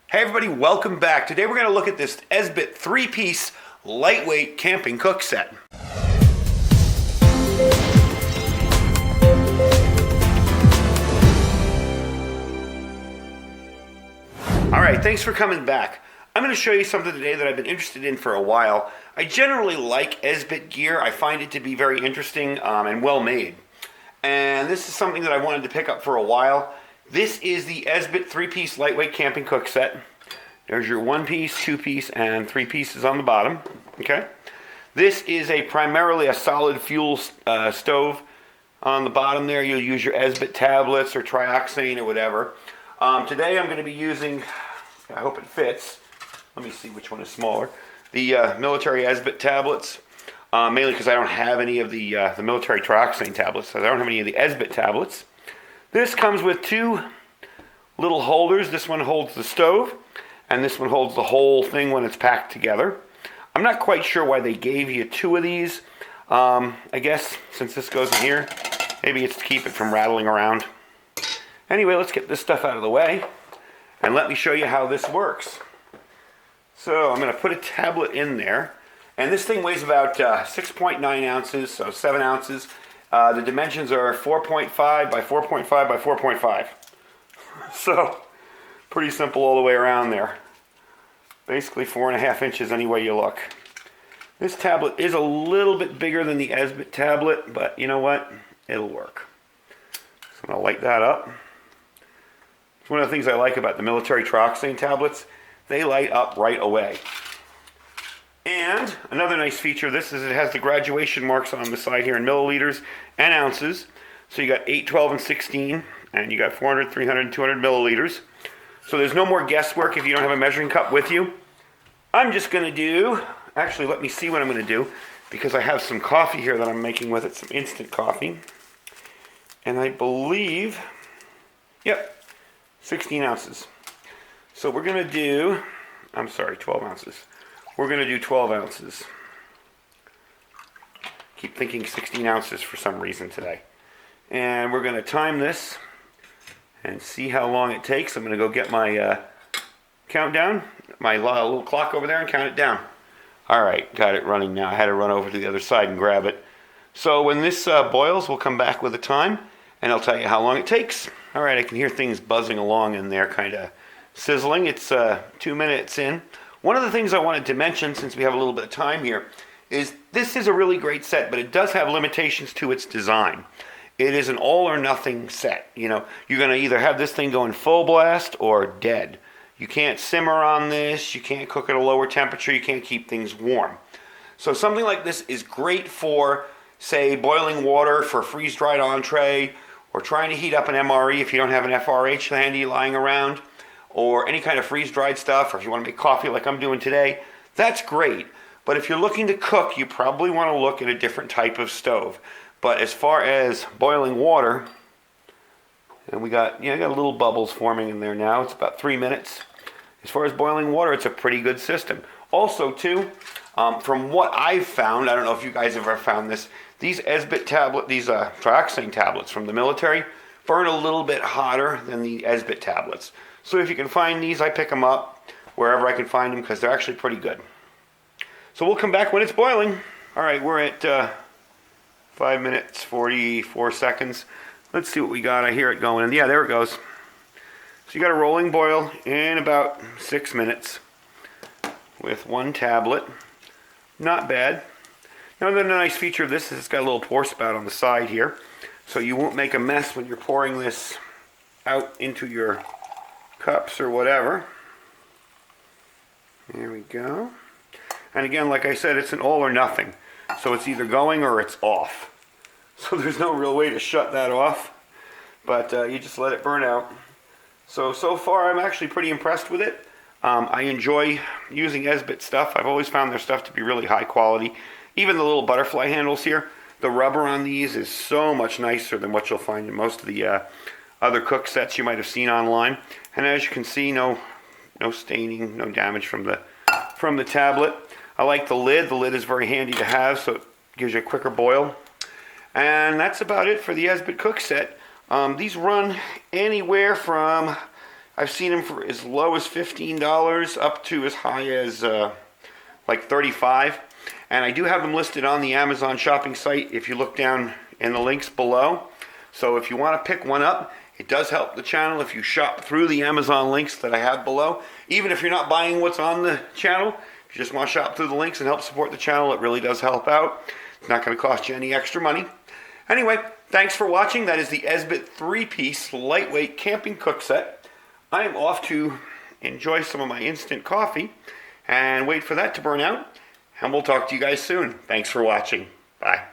Hey everybody, welcome back. Today we're going to look at this Esbit 3-piece lightweight camping cook set. Alright, thanks for coming back. I'm going to show you something today that I've been interested in for a while. I generally like Esbit gear. I find it to be very interesting and well made. And this is something that I wanted to pick up for a while. This is the Esbit 3-piece lightweight camping cook set. There's your 1-piece, 2-piece, and 3 pieces on the bottom. Okay. This is primarily a solid fuel stove. On the bottom there, you'll use your Esbit tablets or trioxane or whatever. Today I'm going to be using, I hope it fits. Let me see which one is smaller. The military Esbit tablets. Mainly because I don't have any of the military trioxane tablets. So I don't have any of the Esbit tablets. This comes with 2 little holders. This one holds the stove, and this one holds the whole thing when it's packed together. I'm not quite sure why they gave you 2 of these. I guess since this goes in here, maybe it's to keep it from rattling around. Anyway, let's get this stuff out of the way, and let me show you how this works. So I'm going to put a tablet in there, and this thing weighs about 6.9 ounces, so 7 ounces. The dimensions are 4.5 by 4.5 by 4.5. So, pretty simple all the way around there. Basically 4.5 inches any way you look. This tablet is a little bit bigger than the Esbit tablet, but you know what? It'll work. So I'm going to light that up. It's one of the things I like about the military trioxane tablets. They light up right away. And another nice feature of this is it has the graduation marks on the side here in milliliters and ounces. So you got 8, 12, and 16, and you got 400, 300, and 200 milliliters. So there's no more guesswork if you don't have a measuring cup with you. I'm just going to do, actually let me see what I'm going to do, because I have some coffee here that I'm making with it, some instant coffee. And I believe, yep, 16 ounces. So we're going to do, 12 ounces. We're going to do 12 ounces. Keep thinking 16 ounces for some reason today. And we're going to time this and see how long it takes. I'm going to go get my countdown, my little clock over there, and count it down. All right, got it running now. I had to run over to the other side and grab it. So when this boils, we'll come back with a time, and I'll tell you how long it takes. All right, I can hear things buzzing along in there, kind of sizzling. It's 2 minutes in. One of the things I wanted to mention, since we have a little bit of time here, is this is a really great set, but it does have limitations to its design. It is an all or nothing set. You know, you're going to either have this thing going full blast or dead. You can't simmer on this. You can't cook at a lower temperature. You can't keep things warm. So something like this is great for, say, boiling water for a freeze-dried entree, or trying to heat up an MRE if you don't have an FRH handy lying around, or any kind of freeze-dried stuff, or if you want to make coffee like I'm doing today. That's great. But if you're looking to cook, you probably want to look at a different type of stove. But as far as boiling water, and we got little bubbles forming in there now. It's about 3 minutes. As far as boiling water, it's a pretty good system. Also, too, from what I've found, I don't know if you guys have ever found this, these Esbit these trioxane tablets from the military burn a little bit hotter than the Esbit tablets. So if you can find these, I pick them up wherever I can find them because they're actually pretty good. So we'll come back when it's boiling. All right, we're at 5 minutes, 44 seconds. Let's see what we got. I hear it going. And yeah, there it goes. So you got a rolling boil in about 6 minutes with 1 tablet. Not bad. Now, the nice feature of this is it's got a little pour spout on the side here. So you won't make a mess when you're pouring this out into your cups or whatever. There we go. And again, like I said, it's an all or nothing. So it's either going or it's off. So there's no real way to shut that off. But you just let it burn out. So far I'm actually pretty impressed with it. I enjoy using Esbit stuff. I've always found their stuff to be really high quality. Even the little butterfly handles here, the rubber on these is so much nicer than what you'll find in most of the other cook sets you might have seen online. And as you can see, no staining, no damage from the tablet. I like the lid. The lid is very handy to have, so it gives you a quicker boil. And that's about it for the Esbit cook set. These run anywhere from I've seen them for as low as $15 up to as high as like $35. And I do have them listed on the Amazon shopping site if you look down in the links below. So if you want to pick one up, it does help the channel if you shop through the Amazon links that I have below. Even if you're not buying what's on the channel, if you just want to shop through the links and help support the channel, it really does help out. It's not going to cost you any extra money. Anyway, thanks for watching. That is the Esbit 3-piece lightweight camping cook set. I am off to enjoy some of my instant coffee and wait for that to burn out. And we'll talk to you guys soon. Thanks for watching. Bye.